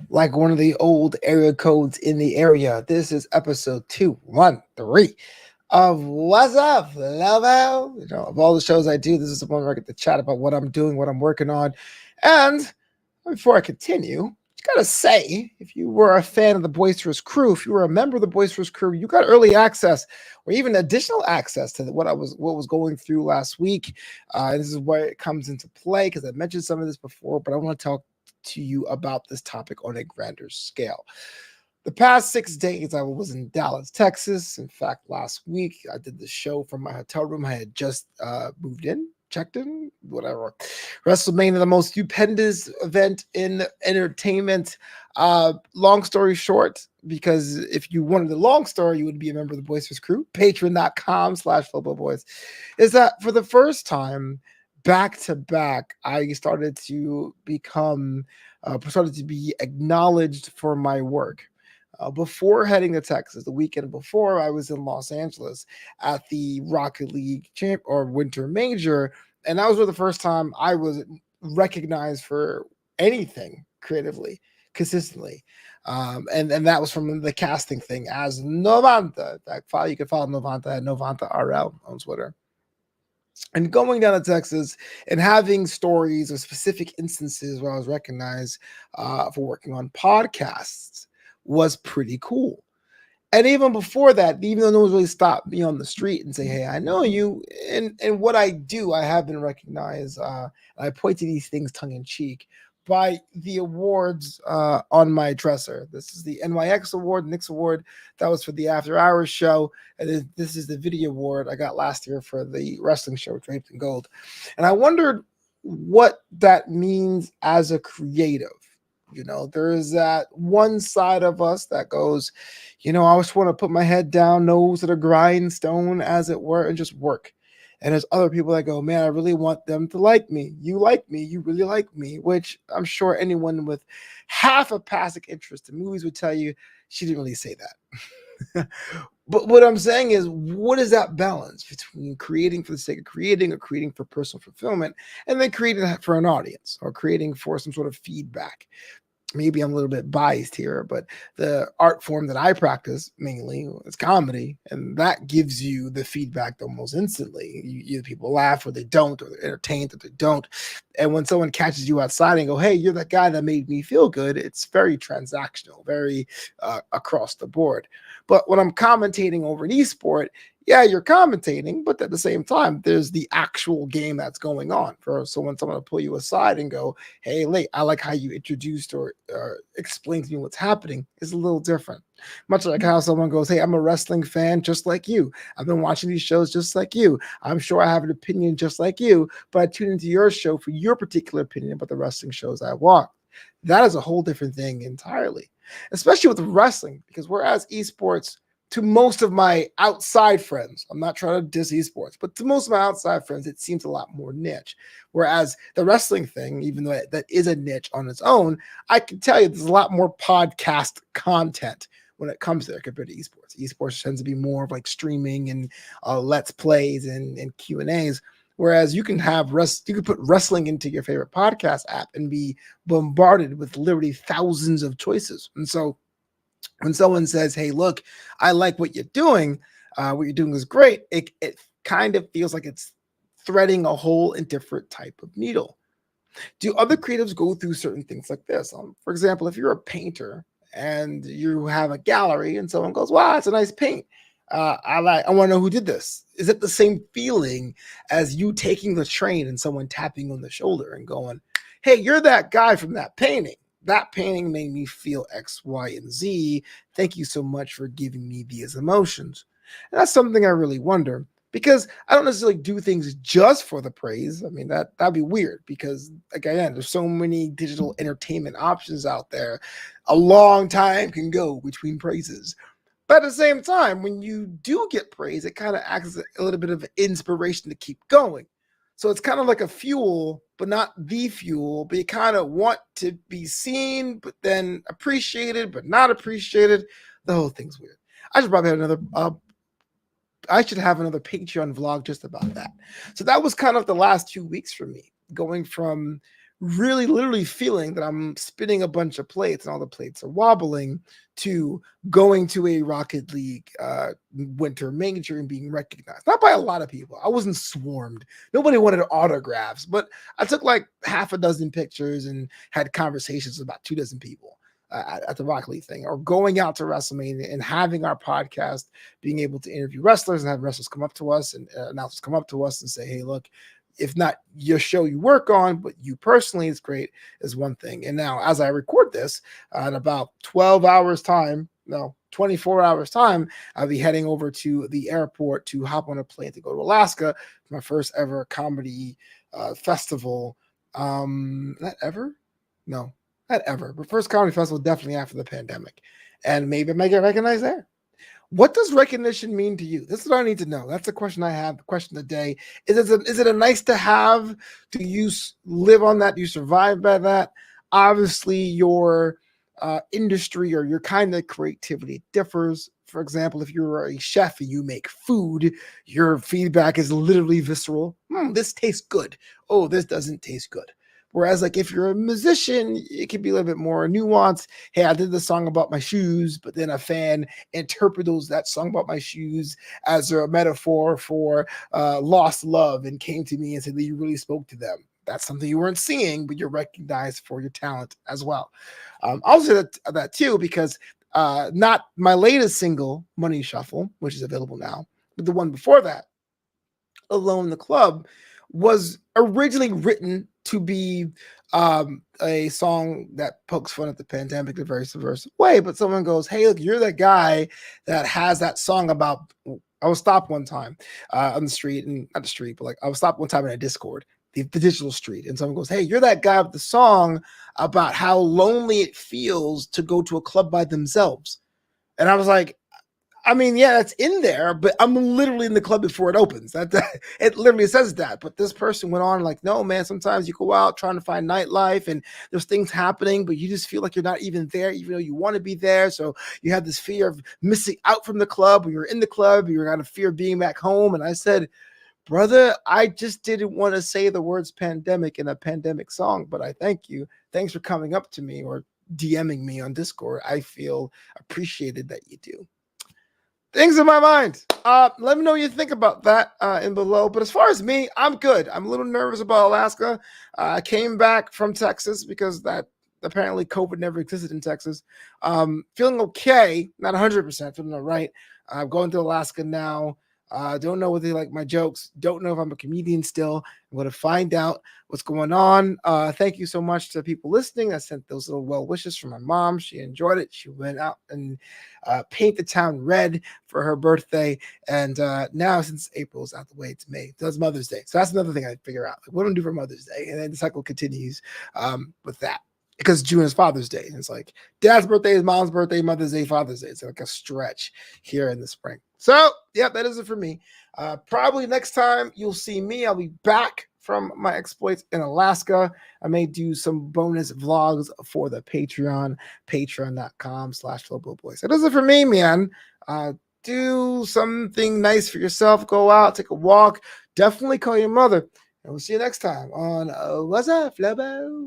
like one of the old area codes in the area. This is episode 213 of What's Up, Flobo. Of all the shows I do, this is the one where I get to chat about what I'm doing, what I'm working on. And before I continue, just gotta say, if you were a fan of the Boisterous Crew, if you were a member of the Boisterous Crew, you got early access or even additional access to what was going through last week. This is where it comes into play because I mentioned some of this before, but I want to talk to you about this topic on a grander scale. The past 6 days, I was in Dallas, Texas. In fact, last week, I did the show from my hotel room. I had just moved in, checked in, whatever. Wrestlemania, the most stupendous event in entertainment. Long story short, because if you wanted the long story, you would be a member of the Boisterous Crew, patreon.com/Flobo Boys, is that for the first time, back to back, I started to be acknowledged for my work. Before heading to Texas, the weekend before, I was in Los Angeles at the Rocket League Champ or Winter Major, and that was for the first time I was recognized for anything creatively, consistently. And that was from the casting thing as Novanta. You can follow Novanta at Novanta RL on Twitter. And going down to Texas and having stories or specific instances where I was recognized for working on podcasts was pretty cool. And even before that, even though no one's really stopped me on the street and say, "Hey, I know you," and what I do, I have been recognized. I point to these things tongue in cheek by the awards on my dresser. This is the NYX award, Knicks award. That was for the After Hours show, and this is the video award I got last year for the wrestling show, Draped in Gold. And I wondered what that means as a creative. There is that one side of us that goes, I just want to put my head down, nose to the grindstone, as it were, and just work. And there's other people that go, man, I really want them to like me. You like me. You really like me, which I'm sure anyone with half a passing interest in movies would tell you she didn't really say that. But what I'm saying is, what is that balance between creating for the sake of creating or creating for personal fulfillment and then creating for an audience or creating for some sort of feedback? Maybe I'm a little bit biased here, but the art form that I practice mainly is comedy, and that gives you the feedback almost instantly. Either people laugh or they don't, or they're entertained or they don't. And when someone catches you outside and go, "Hey, you're that guy that made me feel good," it's very transactional, very across the board. But when I'm commentating over an esport, yeah, you're commentating, but at the same time, there's the actual game that's going on. For someone to pull you aside and go, "Hey, I like how you introduced or explained to me what's happening," is a little different. Much like how someone goes, "Hey, I'm a wrestling fan just like you. I've been watching these shows just like you. I'm sure I have an opinion just like you, but I tune into your show for your particular opinion about the wrestling shows I watch." That is a whole different thing entirely, especially with wrestling, because whereas esports, to most of my outside friends, I'm not trying to diss esports, but to most of my outside friends, it seems a lot more niche. Whereas the wrestling thing, even though that is a niche on its own, I can tell you there's a lot more podcast content when it comes there compared to esports. Esports tends to be more of like streaming and let's plays and Q&As. Whereas you can put wrestling into your favorite podcast app and be bombarded with literally thousands of choices. And so when someone says, "Hey, look, I like what you're doing is great," it kind of feels like it's threading a whole and different type of needle. Do other creatives go through certain things like this? For example, if you're a painter and you have a gallery and someone goes, "Wow, it's a nice paint. I want to know who did this." Is it the same feeling as you taking the train and someone tapping on the shoulder and going, "Hey, you're that guy from that painting. That painting made me feel X, Y, and Z. Thank you so much for giving me these emotions." And that's something I really wonder, because I don't necessarily do things just for the praise. I mean, that'd be weird, because again, there's so many digital entertainment options out there. A long time can go between praises. But at the same time, when you do get praise, it kind of acts as a little bit of inspiration to keep going. So it's kind of like a fuel, but not the fuel. But you kind of want to be seen, but then appreciated, but not appreciated. The whole thing's weird. I should probably have another. I should have another Patreon vlog just about that. So that was kind of the last 2 weeks for me, going from really literally feeling that I'm spinning a bunch of plates and all the plates are wobbling, to going to a Rocket League winter major and being recognized. Not by a lot of people. I wasn't swarmed. Nobody wanted autographs, but I took like half a dozen pictures and had conversations with about 2 dozen people. At the Rocket League thing, or going out to WrestleMania and having our podcast, being able to interview wrestlers and have wrestlers come up to us and announcers come up to us and say, "Hey, look, if not your show you work on, but you personally is great," is one thing. And now, as I record this, in about 12 hours time, no, 24 hours time, I'll be heading over to the airport to hop on a plane to go to Alaska for my first ever comedy festival. Not ever? No, not ever. But first comedy festival definitely after the pandemic. And maybe I might get recognized there. What does recognition mean to you? This is what I need to know. That's the question I have. The question of the day is it a nice to have? Do you live on that? Do you survive by that? Obviously, your industry or your kind of creativity differs. For example, if you're a chef and you make food, your feedback is literally visceral. This tastes good. Oh, this doesn't taste good. Whereas, like, if you're a musician, it can be a little bit more nuanced. Hey, I did the song about my shoes, but then a fan interprets that song about my shoes as a metaphor for lost love and came to me and said that you really spoke to them. That's something you weren't seeing, but you're recognized for your talent as well. I'll say that too, because not my latest single, Money Shuffle, which is available now, but the one before that, Alone in the Club, was originally written to be a song that pokes fun at the pandemic in a very subversive way. But someone goes, "Hey, look, you're the guy that has that song about." I was stopped one time on the street, and not the street, but like I was stopped one time in a Discord, the digital street, and someone goes, "Hey, you're that guy with the song about how lonely it feels to go to a club by themselves." And I was like, I mean, yeah, that's in there, but I'm literally in the club before it opens. That it literally says that. But this person went on like, "No, man, sometimes you go out trying to find nightlife and there's things happening, but you just feel like you're not even there, even though you want to be there. So you have this fear of missing out from the club. When you're in the club, you're got a fear of being back home." And I said, "Brother, I just didn't want to say the words pandemic in a pandemic song, but I thank you. Thanks for coming up to me or DMing me on Discord. I feel appreciated that you do." Things in my mind. Let me know what you think about that in below. But as far as me, I'm good. I'm a little nervous about Alaska. I came back from Texas because that apparently COVID never existed in Texas. Feeling okay, not 100%, feeling all right. I'm going to Alaska now. Don't know whether they like my jokes. Don't know if I'm a comedian still. I'm going to find out what's going on. Thank you so much to people listening. I sent those little well wishes from my mom. She enjoyed it. She went out and paint the town red for her birthday. And now, since April's out the way, it's May. So that's Mother's Day. So that's another thing I figure out. Like, what do I do for Mother's Day? And then the cycle continues with that. Because June is Father's Day. And it's like Dad's birthday is Mom's birthday, Mother's Day, Father's Day. It's like a stretch here in the spring. So, yeah, that is it for me. Probably next time you'll see me, I'll be back from my exploits in Alaska. I may do some bonus vlogs for the Patreon, patreon.com/Flobo. So that is it for me, man. Do something nice for yourself. Go out, take a walk. Definitely call your mother. And we'll see you next time on What's Up, Flobo?